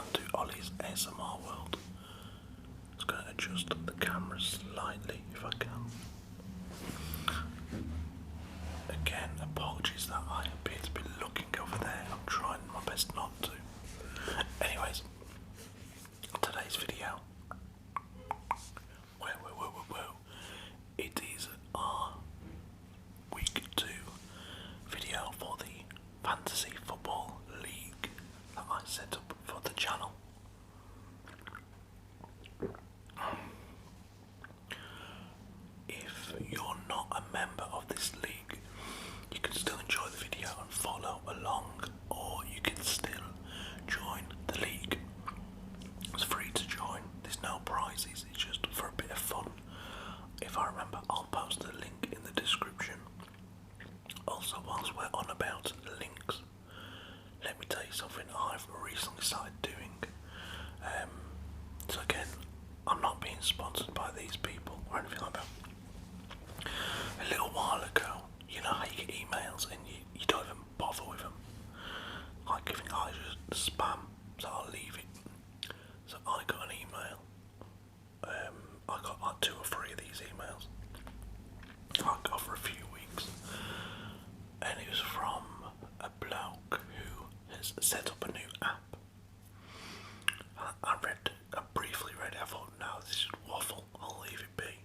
back to Ollie's ASMR world. Just going to adjust the camera slightly if I can. Again, apologies that I appear to be looking over there. I'm trying my best not to. Anyways, today's video. Whoa. It is our week 2 video for the Fantasy Football League that I set up for the channel. If you're not a member of this league, you can still enjoy the video and follow along, or you can still join the league. It's free to join, there's no prizes, it's just for a bit of fun. If I remember, I'll post the link in the description. Also, whilst we're on about links, let me tell you something I've recently started doing. So again, I'm not being sponsored by these people or anything like that. A little while ago, you know how you get emails and you don't even bother with them. I think I just spam, so I'll leave it. So I got an email. I got like 2 or 3 of these emails. I got for a few weeks, and it was from a bloke who has set up a new app. I briefly read it. I thought, no, this is waffle. I'll leave it be.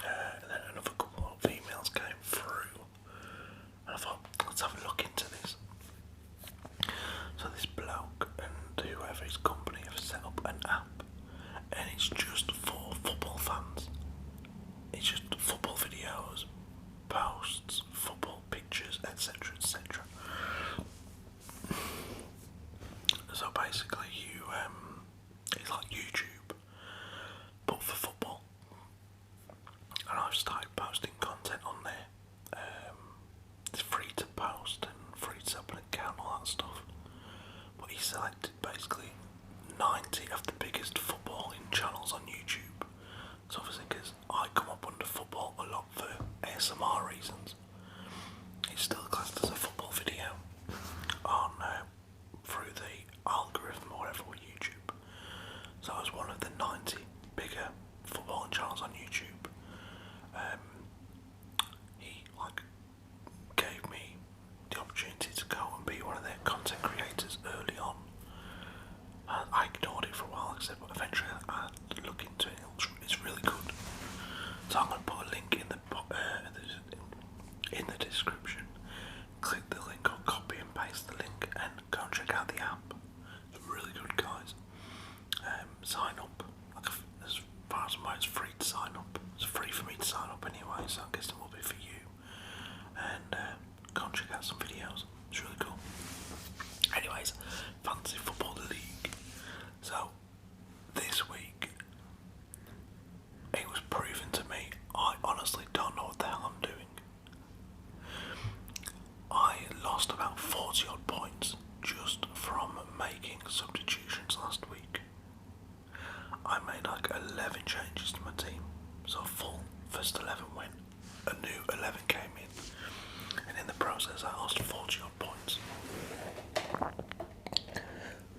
And then another couple of emails came through, and I thought, let's have a look into this. So this bloke and whoever his company have set up an app, and it's just for football fans. It's just football videos, posts, football pictures, etc, etc. So basically it's like YouTube, but for football. And I've started posting content on there. It's free to post and free to open an account, all that stuff. But he selected basically 90 of the biggest footballing channels on YouTube. So obviously, because I come up under football a lot for ASMR reasons, it's still classed as a football video on through the algorithm or whatever with YouTube. So I was one of the 90 bigger footballing channels on YouTube. He gave me the opportunity to go and be one of their content creators early on. And I ignored it for a while, like I said, but eventually I had to look into it. It's really good. So I'm going to put a link in the description. Click the link or copy and paste the link and go and check out the app. It's really good, guys. Sign up. As far as I know, it's free to sign up. It's free for me to sign up anyway, so I guess it will be for you. And go and check out some videos. It's really cool. Anyways, Fantasy Football League. So this week, it was proven to me, I honestly don't know what the hell I'm doing. I lost about 40 odd points just from making substitutions last week. I made like 11 changes to my team, so full first 11 went, a new 11 came in, and in the process I lost 40 odd points.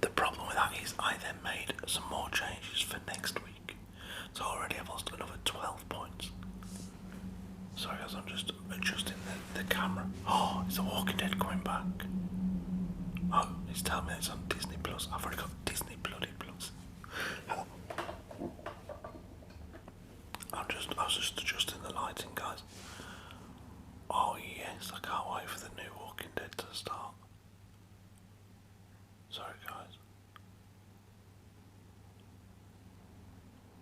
The problem with that is I then made some more changes for next week, so already I've lost another 12 points. Sorry guys, I'm just adjusting the camera. Oh, is The Walking Dead coming back? Oh, it's telling me it's on Disney Plus. I've already got Disney Bloody Plus. I was just adjusting the lighting, guys. Oh yes, I can't wait for the new Walking Dead to start. Sorry guys.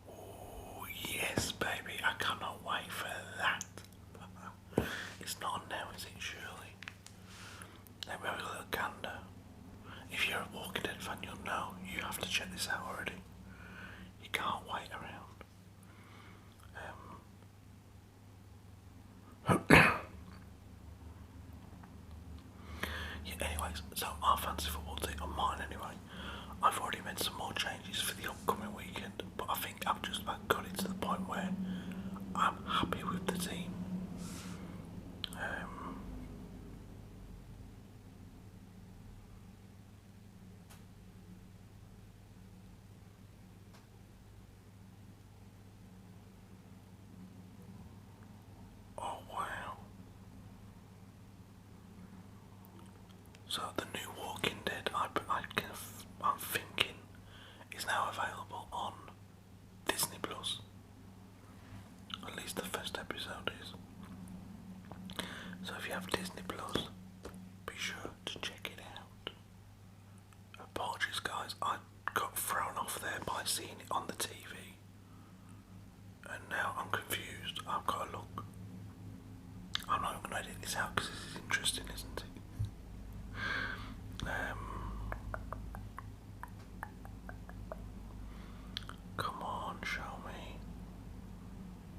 Oh yes, baby, I cannot wait for that. It's not on now, is it, surely? Let me have a little gander. If you're a Walking Dead fan, you'll know you have to check this out already. You can't wait around. Yeah, anyways, so our fantasy football team, on mine anyway, I've already made some more changes for the upcoming weekend, but I think I've just about got it to the point where I'm happy with the team. So the new Walking Dead, I'm thinking, is now available on Disney Plus. At least the first episode is. So if you have Disney Plus, be sure to check it out. Apologies guys, I got thrown off there by seeing it on the TV. And now I'm confused. I've got to look. I'm not going to edit this out because this is interesting, isn't it? Come on, show me.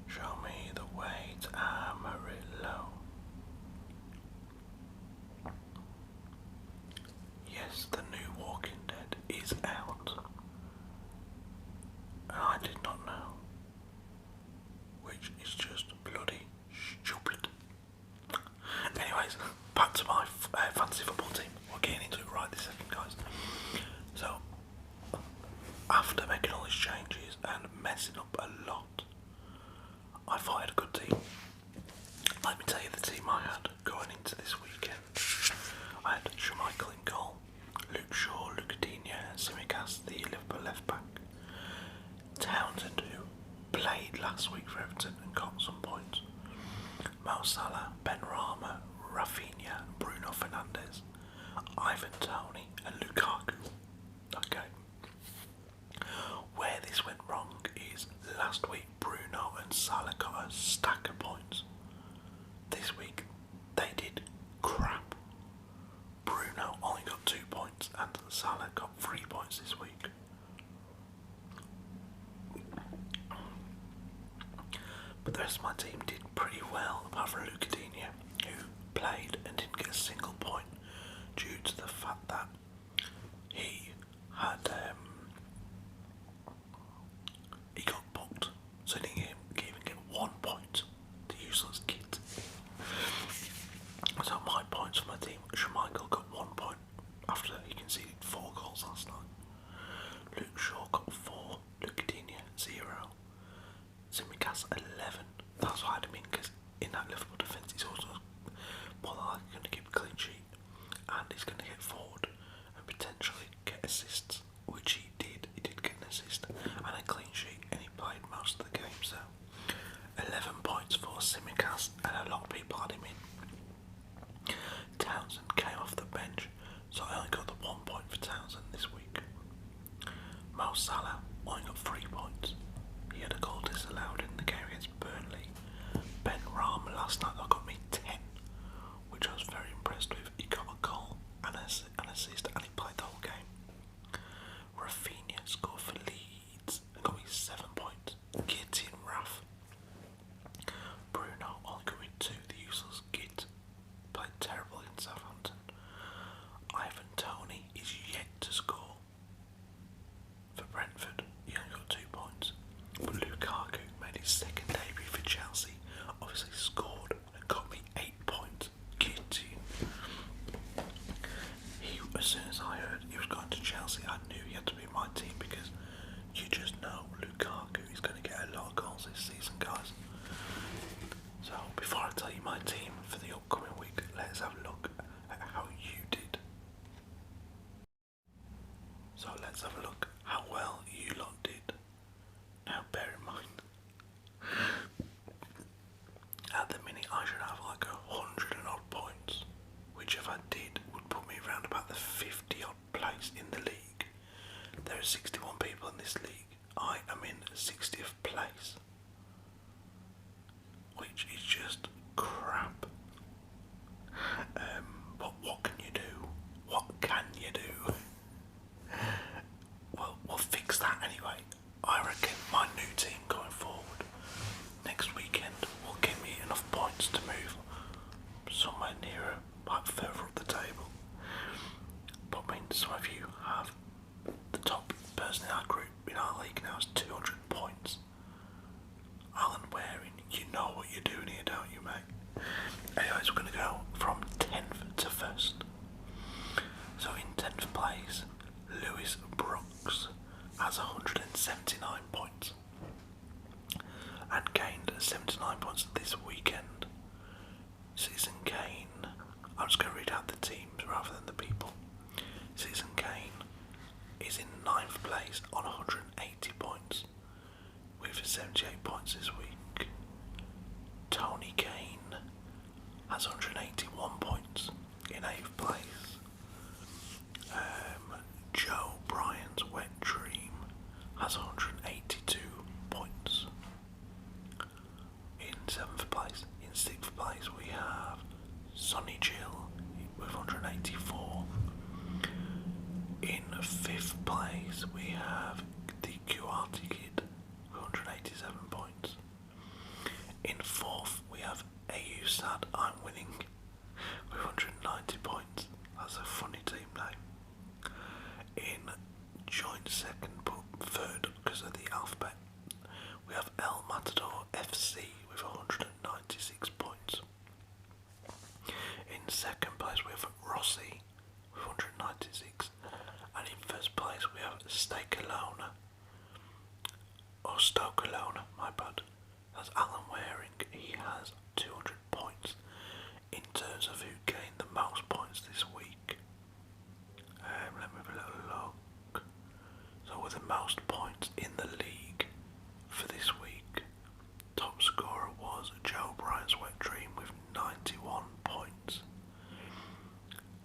Show me the way to Amarillo. Yes, the new Walking Dead is out. And I did not know. Which is just bloody stupid. Anyways, back to my fantasy football team. We're getting into it right this second, guys. So, after making all these changes and messing up a lot, I thought I had a good team. Let me tell you the team I had going into this weekend. I had Schmeichel in goal, Luke Shaw, Luke Digne, Simicast, the Liverpool left back, Townsend, who played last week for Everton and got some points, Mo Salah, Ben Rama, Rafinha, Bruno Fernandes, Ivan Toney and Lukaku. Okay. Where this went wrong is last week Bruno and Salah got a stack of points. This week they did crap. Bruno only got 2 points and Salah got 3 points this week. But the rest of my team did pretty well, apart from Luke Digne, who played and didn't get a single point due to the fact that he had he got booked, so he didn't even get 1 point. The useless kid. So my points for my team, Schmeichel got 1 point after he conceded 4 goals last night. Luke Shaw got 4, Luke Digne 0, Simicast 11. That's why I had him in, because in that Liverpool defence he's also going to keep a clean sheet and he's going to get forward and potentially get assists, which he did. He did get an assist and a clean sheet and he played most of the game. So 11 points for Simicast and a lot of people had him in. Townsend came off the bench, so I only got the 1 point for Townsend this week. Mo Salah only got 3 points. He had a goal disallowed in the game against Burnley. Ben Rama last night got me 10, which I was very impressed with. He got a goal and an assist and he played the whole game. Rafinha scored for Leeds and got me 7 points. Gitty and Raf. Bruno only got me 2, the useless Git. Played terrible in Southampton. Ivan Toney is yet to score for Brentford. He only got 2 points. But Lukaku made his second debut for Chelsea. Obviously scored and got me 8 points. Gitty. As soon as I heard he was going to Chelsea, I knew he had to be in my team, because you just know Lukaku is going to get a lot of goals this season, guys. So before I tell you my team for the upcoming week, let's have a look at how you did. So let's have a look how well you lot did. Now bear in mind, at the minute I should have like 100 and odd points, which if I did would put me around about the 50 odd place in the league. There are 61 people in this league. I am in 60th place, which is just crap. But what can you do? What can you do? Well, we'll fix that anyway. I reckon my new team going forward next weekend will give me enough points to move somewhere nearer, like further up the table. But I mean, some of you have the top person in our group in our league now is 200 points. Alan Waring, you know what you're doing here, don't you, mate? Anyways, we're going to go from 10th to 1st. So in 10th place, Lewis Brooks has 179 points and gained 79 points this weekend. Citizen Kane, I'm just going to read out the teams rather than the people. place on 180 points with 78 points this week. Tony Kane has 181 points in 8th place. Joe Bryan's Wet Dream has 182 points in 7th place. In 6th place we have Sonny Jill with 184. In 5th place we have the QRT Kid with 187 points. In 4th we have AU Sad I'm Winning with 190 points. That's a funny team name. In joint 2nd but 3rd because of the alphabet we have El Matador FC with 196 points. In 2nd place we have Rossi with 196, and in 1st place we have Stoke Alone, my bad. That's Alan Waring. He has 200 points. In terms of who gained the most points this week, let me have a little look. So with the most points in the league for this week, top scorer was Joe Bryan's Wet Dream with 91 points.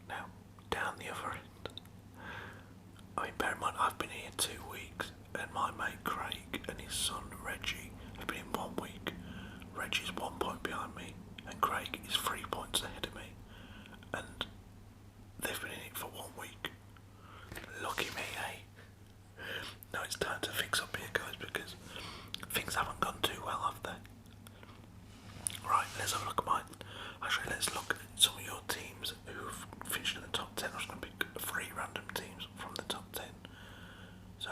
Now, down the other end, I mean, bear in mind, I've been here 2 weeks, and my mate Craig and his son Reggie have been in 1 week. Reggie's 1 point behind me, and Craig is 3 points ahead of me, and they've been in it for 1 week. Lucky me, eh? Now it's time to fix up here, guys, because things haven't gone too well, have they? Right, let's have a look at mine. Actually, let's look at some of your teams who've finished in the top 10. I'm just going to pick 3 random teams from the top 10. So,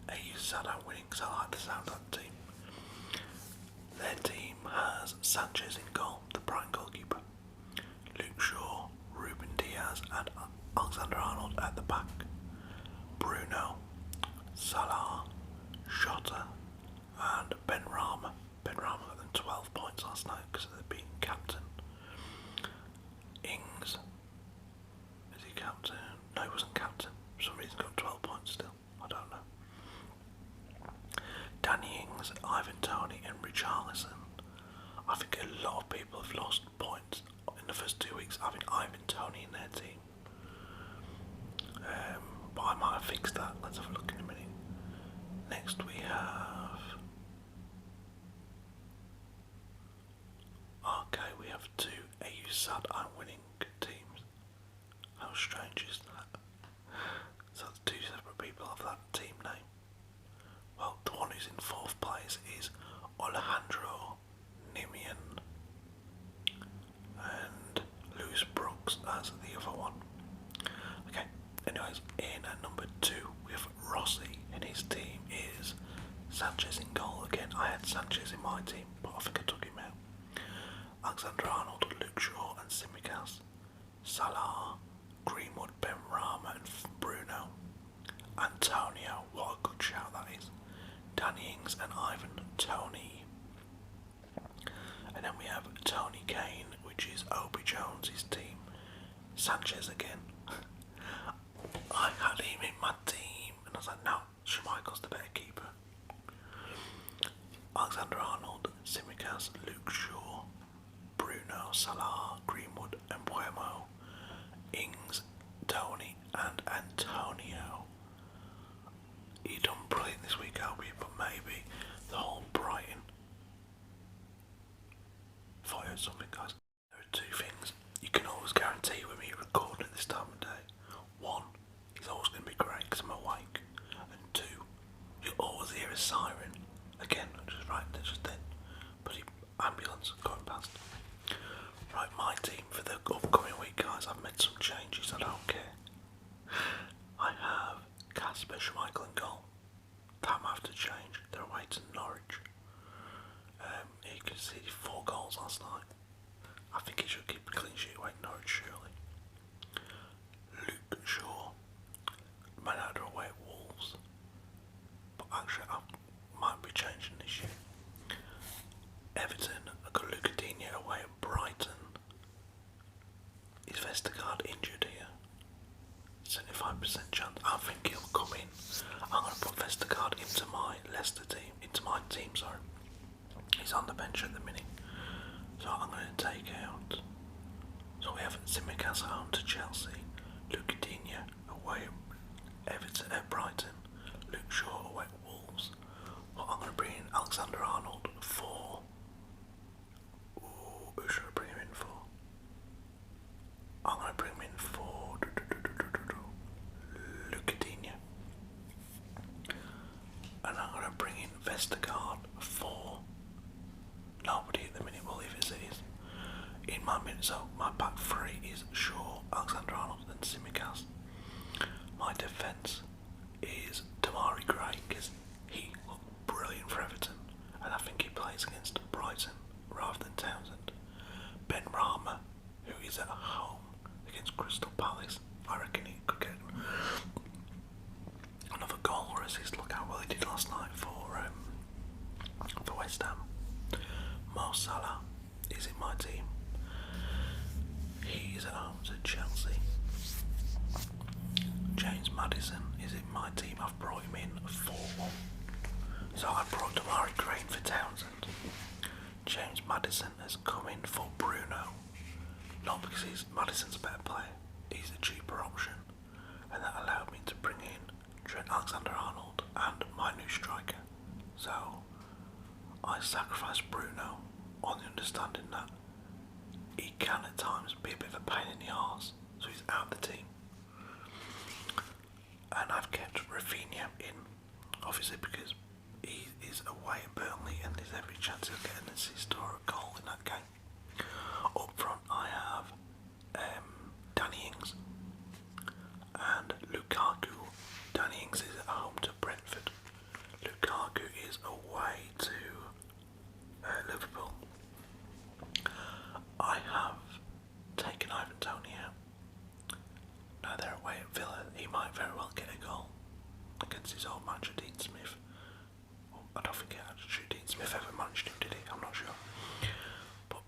AU Sad I'm Winning because I like the sound of that team. Their team has Sanchez in goal, the Brighton goalkeeper, Luke Shaw, Ruben Diaz and Alexander Arnold at the back, Bruno, Salah, Jota and Ben Rama. Ben Rama got them 12 points last night because of being captain. Ings, is he captain? No, he wasn't captain. For some reason got 12 points still. I don't know. Danny Ings, Ivan Toney and Richarlison. I think a lot of people have lost points in the first 2 weeks having Ivan Toney in their team. But I might have fixed that. Let's have a look in a minute. Next we have... Okay, we have 2 AU Sad I'm Winning teams. How strange is that? So 2 separate people have that team name. Well, the one who's in 4th place is Alejandro Nimian and Lewis Brooks as the other one. Okay, anyways, in at number 2 we have Rossi, and his team is Sanchez in goal. Again, I had Sanchez in my team, but I think I took him out. Alexander Arnold, Luke Shaw and Simicas, Salah, Greenwood, Ben Rama and Bruno, Antonio, what a good shout that is, Danny Ings and Ivan Toney. And then we have Tony Kane, which is Obi Jones' team, Sanchez again. I had him in my team and I was like, no, Schmeichel's the better keeper. Alexander Arnold, Simicas, Luke Shaw, Bruno, Salah, Greenwood and Buemo, Ings, Tony and Antonio. He done brilliant this week, Obi, but maybe the whole Brighton. Thought I heard something, guys. There are 2 things you can always guarantee with me recording at this time of day. 1, it's always going to be great because I'm awake. And 2, you'll always hear a siren. Again, just right there, just then. Bloody ambulance going past. Right, my team for the upcoming week, guys, I've made some changes, I don't care. I have Kasper Schmeichel in goal. That might have to change. They're away to Norwich. He conceded 4 goals last night. I think he should keep a clean sheet away to Norwich, surely. Luke Shaw, Man United away at Wolves. But actually, I might be changing this year. Everton, I got Luca Digne away at Brighton. Is Vestergaard injured here? 75% chance. I think he'll come in. I'm going to he's on the bench at the minute. So I'm going to take out. So we have Tsimikas home to Chelsea, Luke Coutinho away at Everton at Brighton, Luke Shaw away at Wolves. Well, I'm going to bring in Alexander Arnold for. Ooh, who should I bring him in for? I'm going to bring him in for Luke Coutinho. And I'm going to bring in Vestergaard for nobody at the minute. We'll leave it as it is. In my minute, so my back three is Shaw, Alexander Arnold, and Tsimikas. My defence is Demarai Gray because he looked brilliant for Everton, and I think he plays against Brighton rather than Townsend. Ben Rama, who is at home against Crystal Palace, I reckon he could get another goal or assist. Look how well he did last night for West Ham. Mo Salah is in my team. He is at home to Chelsea. James Maddison is in my team. I've brought him in for. So I brought Demarai Gray for Townsend. James Maddison has come in for Bruno. Not because Maddison's a better player. He's a cheaper option. And that allowed me to bring in Trent Alexander-Arnold and my new striker. So I sacrificed Bruno on the understanding that he can at times be a bit of a pain in the arse, so he's out of the team. And I've kept Rafinha in, obviously because he is away at Burnley and there's every chance he'll get an assist or a goal in that game. Up front I have Danny Ings and Lukaku. Danny Ings is at home to Brentford. Lukaku is away to Liverpool. I have taken Ivan Toney out. Now they're away at Villa. He might very well get a goal against his old manager Dean Smith. Well, I don't think Dean Smith ever managed him, did he? I'm not sure. But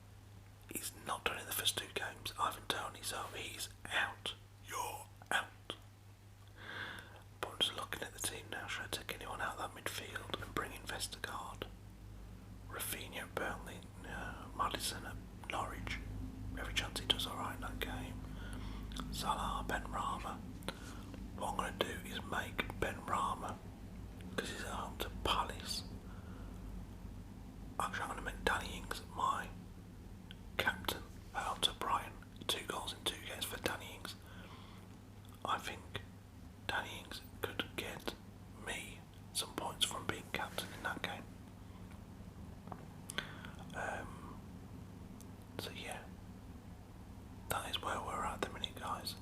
he's not done in the first two games, Ivan Toney, so he's out. You're out. But I'm just looking at the team now. Should I take anyone out of that midfield and bring in Vestergaard? Rafinha at Burnley, Maddison at Norwich. Every chance he does alright in that game. Salah, Ben Rama. What I'm going to do is make Ben Rama, because he's at home to Palace. Actually, I'm going to make Danny Ings my captain at home to Brighton. 2 goals in 2 games for Danny Ings. I think Danny Ings could get me some points from being captain in that game. So yeah, that is where we're at the minute, guys.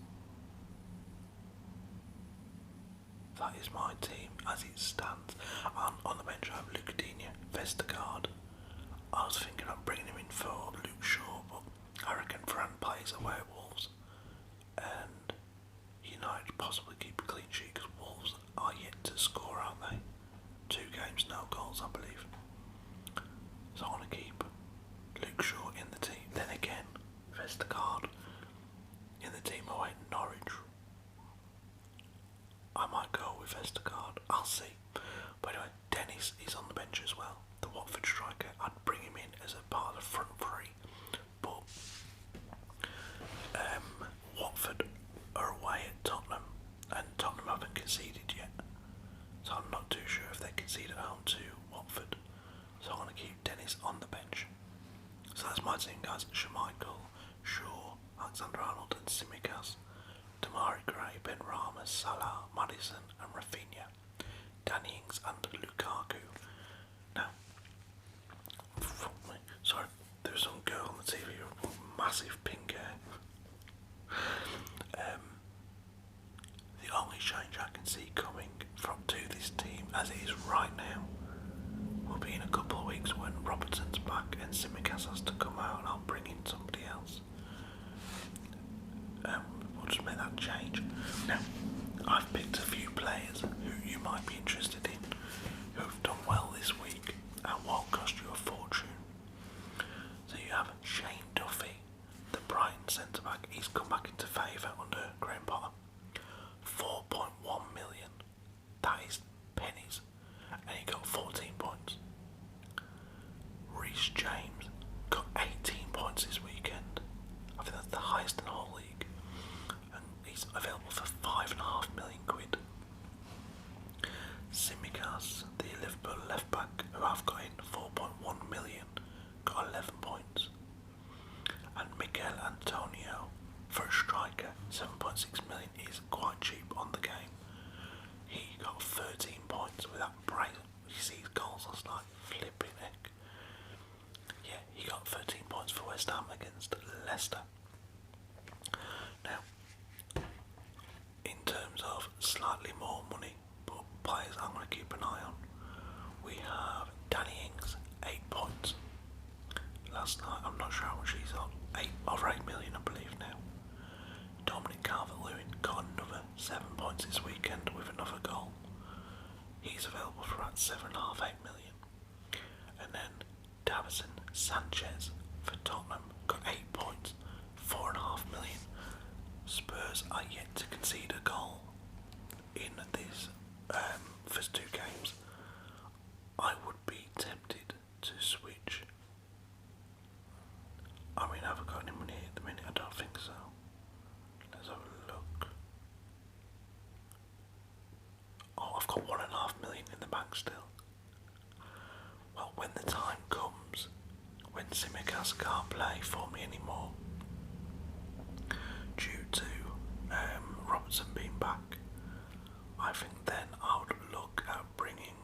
That is my team as it stands. On the bench I have Luke Coutinho, Vestergaard. I was thinking of bringing him in for Luke Shaw, but I reckon Varane plays away at Wolves, and United possibly keep a clean sheet because Wolves are yet to score, aren't they? 2 games, no goals, I believe. So I want to keep Luke Shaw in the team. Then again, Vestergaard in the team away at Norwich. I might go with Vestergaard. I'll see. But anyway, Dennis is on the bench as well. The Watford striker. I'd bring him in as a part of the front three. But Watford are away at Tottenham, and Tottenham haven't conceded yet. So I'm not too sure if they concede at home to Watford. So I'm going to keep Dennis on the bench. So that's my team, guys. Schmeichel, Shaw, Alexander-Arnold and Tsimikas, Demarai Gray, Ben Rama, Salah, Maddison and Rafinha, Danny Ings and Lukaku. Now, sorry, there was some girl on the TV with massive pink hair. The only change I can see coming to this team as it is right now will be in a couple of weeks when Robertson's back and Tsimikas has to come out and I'll bring in somebody else. We'll just make that change. Now, I've picked a few players who you might be interested in, who have done well this week and won't cost you a fortune. So you have Shane Duffy, the Brighton centre-back. He's come back into favour under Graham Potter. 4.1 million. That is pennies. And he got 14 points. Reece James got 18 points this weekend. I think that's the highest in the whole league. And he's available for £5.5 million. Tsimikas, the Liverpool left back, who I've got in 4.1 million, got 11 points. And Miguel Antonio, for a striker, 7.6 million is quite cheap on the game. He got 13 points with that bright. You see his goals last night, flipping heck. Yeah, he got 13 points for West Ham against Leicester. Now, in terms of slightly more money, but players I'm going to keep an eye on, we have Danny Ings, 8 points. Last night, I'm not sure how much he's on, 8 million I believe now. Dominic Calvert-Lewin got another 7 points this weekend with another goal. He's available for about 7.5, 8 million. And then Davison Sanchez for Tottenham got 8 points, 4.5 million. Spurs are yet to concede a goal in these first 2 games. I would be tempted to switch. I mean, have I got any money at the minute? I don't think so. Let's have a look. Oh, I've got 1.5 million in the bank still. Well, when the time comes, when Tsimikas can't play for me anymore, due to Robertson being back, I think then I would look at bringing,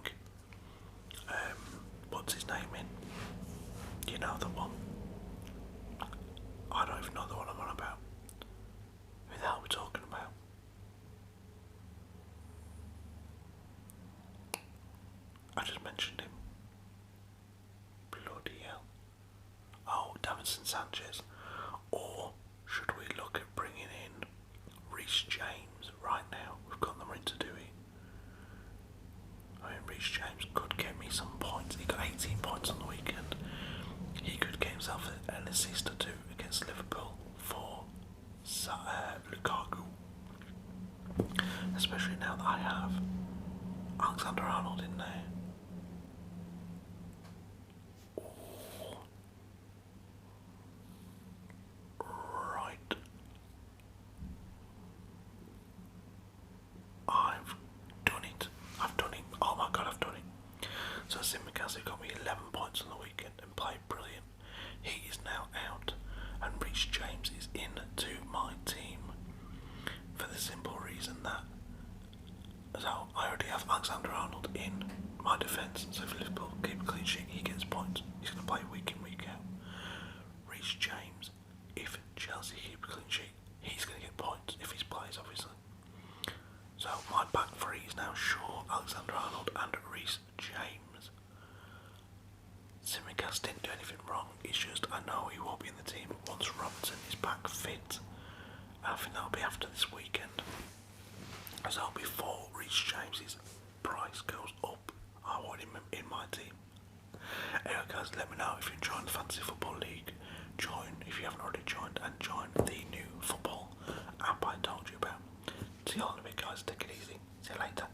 what's his name in? You know the one? I don't even know the one I'm on about. Who the hell are we talking about? I just mentioned him. Bloody hell. Oh, Davison Sanchez. Or should we look at bringing in Reece James right now? We've got the money to do it. I mean, Reece James could get me some points. He got 18 points on the weekend. He could get himself an assist or 2 against Liverpool for Lukaku. Especially now that I have Alexander-Arnold in there. Ooh. Right. I've done it. Oh my god, I've done it. So Tsimikas got me 11 points on the weekend and played brilliant. He is now out, and Reece James is into my team for the simple reason that I already have Alexander-Arnold in my defence, so if Liverpool keep a clean sheet, he gets points. He's going to play week in, week out. Reece James, if Chelsea keep a clean sheet, he's going to get points if he plays, obviously. So my back three is now Shaw, Alexander-Arnold and Reece James. Tsimikas didn't do anything wrong, it's just I know he will be in the team once Robertson is back fit. I think that'll be after this weekend. So before Reece James's price goes up, I want him in my team. Anyway guys, let me know if you're enjoying the Fantasy Football League. Join if you haven't already joined, and join the new football app I told you about. See you all in a bit guys, take it easy. See you later.